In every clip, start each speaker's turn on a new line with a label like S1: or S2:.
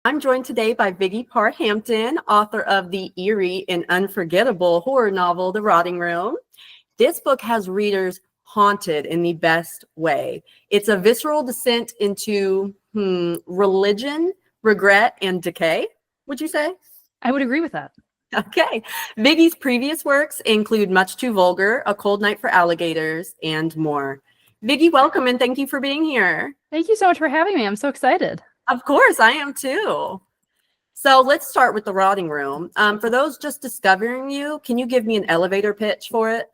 S1: I'm joined today by Viggy Parr Hampton, author of the eerie and unforgettable horror novel, The Rotting Room. This book has readers haunted in the best way. It's a visceral descent into religion, regret, and decay, would you say?
S2: I would agree with that.
S1: Okay. Viggy's previous works include Much Too Vulgar, A Cold Night for Alligators, and more. Viggy, welcome, and thank you for being here.
S2: Thank you so much for having me. I'm so excited.
S1: Of course, I am too. So let's start with The Rotting Room. For those just discovering you, can you give me an elevator pitch for it?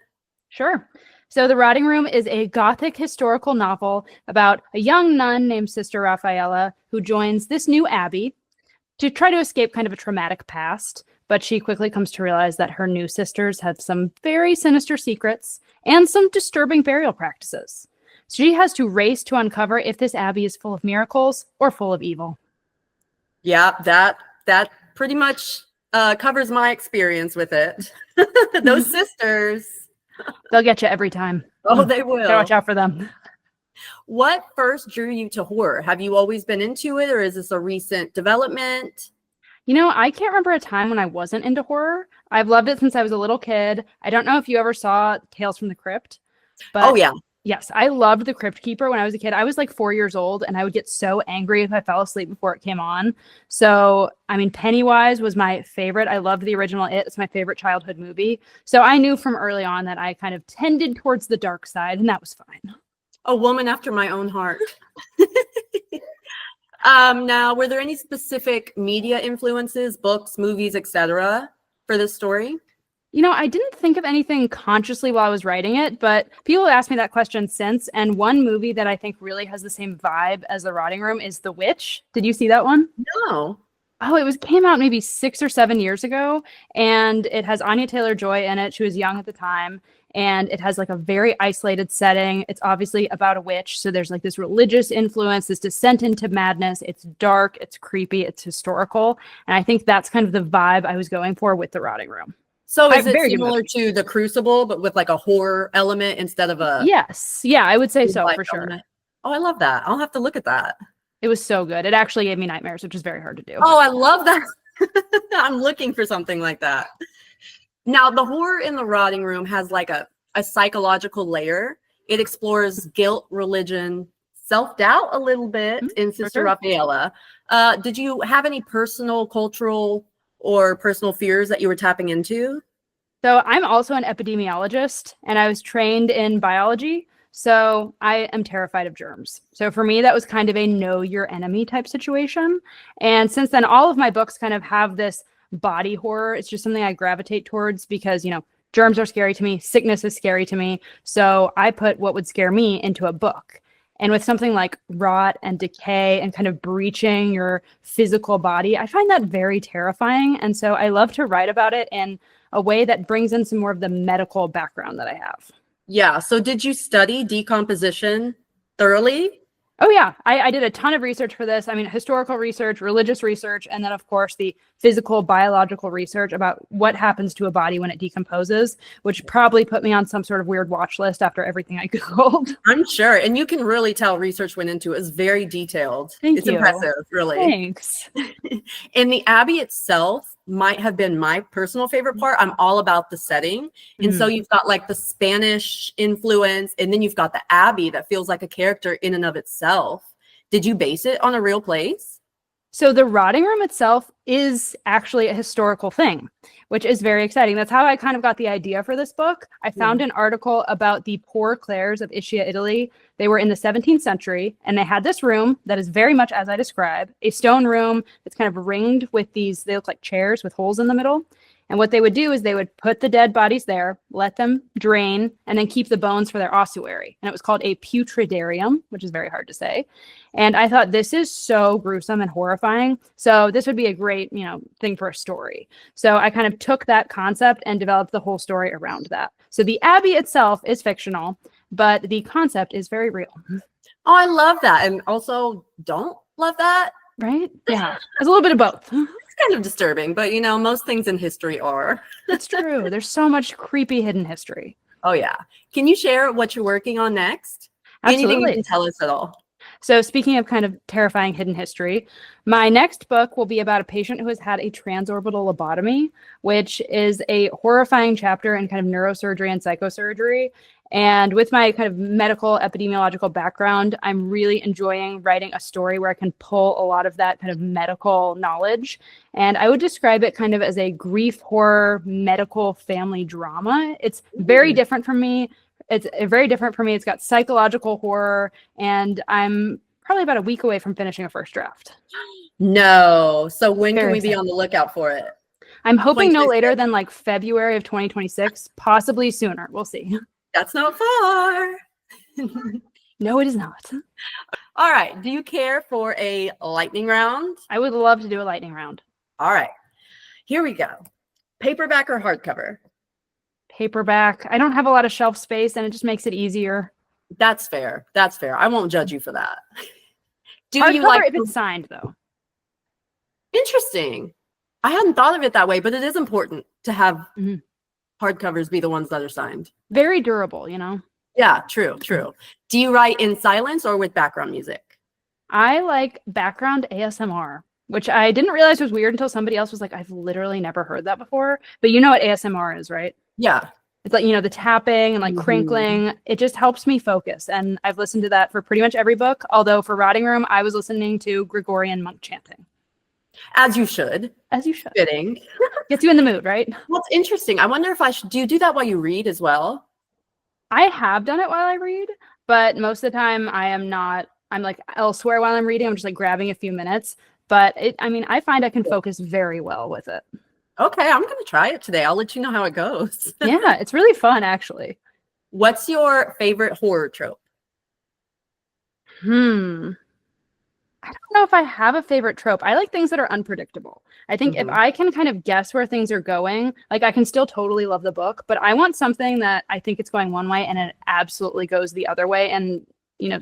S2: Sure. So The Rotting Room is a Gothic historical novel about a young nun named Sister Raffaella who joins this new abbey to try to escape kind of a traumatic past. But she quickly comes to realize that her new sisters have some very sinister secrets and some disturbing burial practices. So she has to race to uncover if this abbey is full of miracles or full of evil.
S1: Yeah, that pretty much covers my experience with it. Those sisters.
S2: They'll get you every time.
S1: Oh, they will.
S2: Gotta watch out for them.
S1: What first drew you to horror? Have you always been into it, or is this a recent development?
S2: You know, I can't remember a time when I wasn't into horror. I've loved it since I was a little kid. I don't know if you ever saw Tales from the Crypt, but
S1: Oh, yeah.
S2: yes, I loved The Crypt Keeper when I was a kid. I was like 4 years old, and I would get so angry if I fell asleep before it came on. So, I mean, Pennywise was my favorite. I loved the original It. It's my favorite childhood movie. So I knew from early on that I kind of tended towards the dark side, and that was fine.
S1: A woman after my own heart. Now, were there any specific media influences, books, movies, etc., for this story?
S2: You know, I didn't think of anything consciously while I was writing it, but people have asked me that question since. And one movie that I think really has the same vibe as The Rotting Room is The Witch. Did you see that one?
S1: No.
S2: Oh, came out maybe 6 or 7 years ago, and it has Anya Taylor-Joy in it. She was young at the time, and it has like a very isolated setting. It's obviously about a witch, so there's like this religious influence, this descent into madness. It's dark, it's creepy, it's historical, and I think that's kind of the vibe I was going for with The Rotting Room.
S1: So is it similar to The Crucible, but with like a horror element instead of a...
S2: Yes. Yeah, I would say so, for sure.
S1: Element? Oh, I love that. I'll have to look at that.
S2: It was so good. It actually gave me nightmares, which is very hard to do.
S1: Oh, I love that. I'm looking for something like that. Now, the horror in The Rotting Room has like a psychological layer. It explores guilt, religion, self-doubt a little bit in Sister Raffaella. Did you have any personal, cultural, or personal fears that you were tapping into?
S2: So I'm also an epidemiologist, and I was trained in biology. So I am terrified of germs. So for me, that was kind of a know your enemy type situation. And since then, all of my books kind of have this body horror. It's just something I gravitate towards because, you know, germs are scary to me. Sickness is scary to me. So I put what would scare me into a book. And with something like rot and decay and kind of breaching your physical body, I find that very terrifying. And so I love to write about it in a way that brings in some more of the medical background that I have.
S1: Yeah. So did you study decomposition thoroughly?
S2: Oh, yeah. I did a ton of research for this. I mean, historical research, religious research, and then, of course, the physical, biological research about what happens to a body when it decomposes, which probably put me on some sort of weird watch list after everything I Googled.
S1: I'm sure. And you can really tell research went into it. It's very detailed.
S2: Thank
S1: it's
S2: you.
S1: Impressive, really.
S2: Thanks.
S1: And the Abbey itself might have been my personal favorite part. I'm all about the setting. And so you've got like the Spanish influence, and then you've got the Abbey that feels like a character in and of itself. Did you base it on a real place?
S2: So The Rotting Room itself is actually a historical thing, which is very exciting. That's how I kind of got the idea for this book. I found an article about the Poor Clares of Ischia, Italy. They were in the 17th century, and they had this room that is very much as I describe, a stone room that's kind of ringed with these, they look like chairs with holes in the middle. And what they would do is they would put the dead bodies there, let them drain, and then keep the bones for their ossuary. And it was called a putridarium, which is very hard to say. And I thought, this is so gruesome and horrifying. So this would be a great, thing for a story. So I kind of took that concept and developed the whole story around that. So the Abbey itself is fictional, but the concept is very real.
S1: Oh, I love that. And also don't love that.
S2: Right? Yeah. There's a little bit of both.
S1: Kind of disturbing, but most things in history are.
S2: It's true. There's so much creepy hidden history.
S1: Oh, yeah. Can you share what you're working on next?
S2: Absolutely.
S1: Anything you can tell us at all?
S2: So speaking of kind of terrifying hidden history, my next book will be about a patient who has had a transorbital lobotomy, which is a horrifying chapter in kind of neurosurgery and psychosurgery. And with my kind of medical epidemiological background, I'm really enjoying writing a story where I can pull a lot of that kind of medical knowledge. And I would describe it kind of as a grief horror medical family drama. It's very different from me. It's very different for me. It's got psychological horror, and I'm probably about a week away from finishing a first draft.
S1: No. So when
S2: Very
S1: can we be
S2: excited.
S1: on the lookout for it?
S2: I'm hoping no
S1: 2026.
S2: later than like February of 2026, possibly sooner. We'll see.
S1: That's not far.
S2: No, it is not.
S1: All right. Do you care for a lightning round?
S2: I would love to do a lightning round.
S1: All right. Here we go. Paperback or hardcover?
S2: Paperback. I don't have a lot of shelf space, and it just makes it easier.
S1: That's fair. That's fair. I won't judge you for that. Do you
S2: Hardcover
S1: like
S2: if it's signed, though.
S1: Interesting. I hadn't thought of it that way, but it is important to have
S2: Mhm.
S1: hardcovers be the ones that are signed.
S2: Very durable, you know?
S1: Yeah, true, true. Do you write in silence or with background music?
S2: I like background ASMR, which I didn't realize was weird until somebody else was like, I've literally never heard that before. But you know what ASMR is, right?
S1: Yeah.
S2: It's like, you know, the tapping and like crinkling. It just helps me focus. And I've listened to that for pretty much every book. Although for Rotting Room, I was listening to Gregorian monk chanting.
S1: As you should.
S2: As you should.
S1: Fitting.
S2: Gets you in the mood, right?
S1: Well, it's interesting. I wonder if I should. Do you do that while you read as well?
S2: I have done it while I read, but most of the time I'm like elsewhere while I'm reading. I'm just like grabbing a few minutes. But I find I can focus very well with it.
S1: Okay, I'm going to try it today. I'll let you know how it goes.
S2: Yeah, it's really fun, actually.
S1: What's your favorite horror trope?
S2: I don't know if I have a favorite trope. I like things that are unpredictable. I think if I can kind of guess where things are going, like I can still totally love the book, but I want something that I think it's going one way and it absolutely goes the other way, and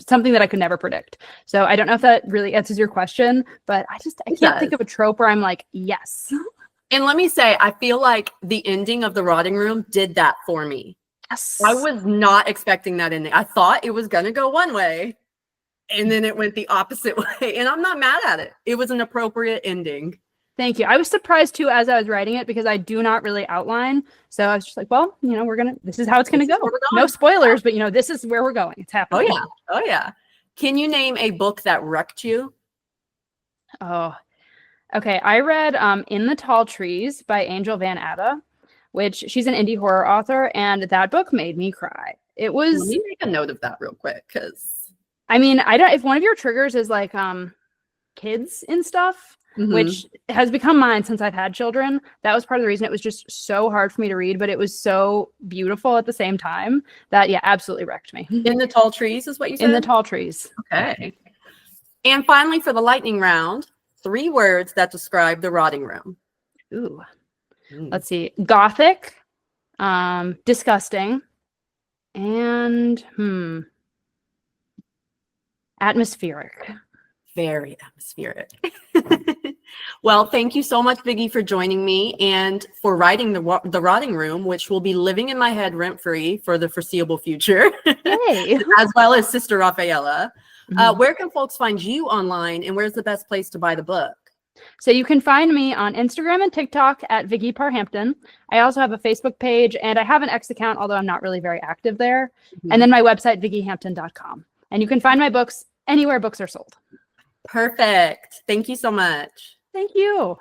S2: something that I could never predict. So I don't know if that really answers your question, but I can't think of a trope where I'm like, yes.
S1: And let me say, I feel like the ending of The Rotting Room did that for me.
S2: Yes.
S1: I was not expecting that ending. I thought it was going to go one way, and then it went the opposite way. And I'm not mad at it. It was an appropriate ending.
S2: Thank you. I was surprised too as I was writing it because I do not really outline. So I was just like, well, this is how it's going to go. No spoilers, but this is where we're going. It's happening.
S1: Oh yeah. Oh yeah. Can you name a book that wrecked you?
S2: Oh, okay. I read In the Tall Trees by Angel Van Atta, which she's an indie horror author, and that book made me cry. It was.
S1: Let me make a note of that real quick, because
S2: if one of your triggers is like kids and stuff, which has become mine since I've had children, that was part of the reason it was just so hard for me to read, but it was so beautiful at the same time that absolutely wrecked me.
S1: In the Tall Trees is what you said?
S2: In the Tall Trees.
S1: Okay. And finally, for the lightning round, 3 words that describe The Rotting Room.
S2: Ooh. Let's see. Gothic, disgusting, and atmospheric.
S1: Very atmospheric. Well, thank you so much, Viggy, for joining me and for writing the Rotting Room, which will be living in my head rent-free for the foreseeable future.
S2: Hey.
S1: As well as Sister Rafaela. Where can folks find you online, and where's the best place to buy the book?
S2: So you can find me on Instagram and TikTok at Viggy Parr Hampton. I also have a Facebook page, and I have an X account, although I'm not really very active there. And then my website, viggyhampton.com. And you can find my books anywhere books are sold.
S1: Perfect. Thank you so much.
S2: Thank you.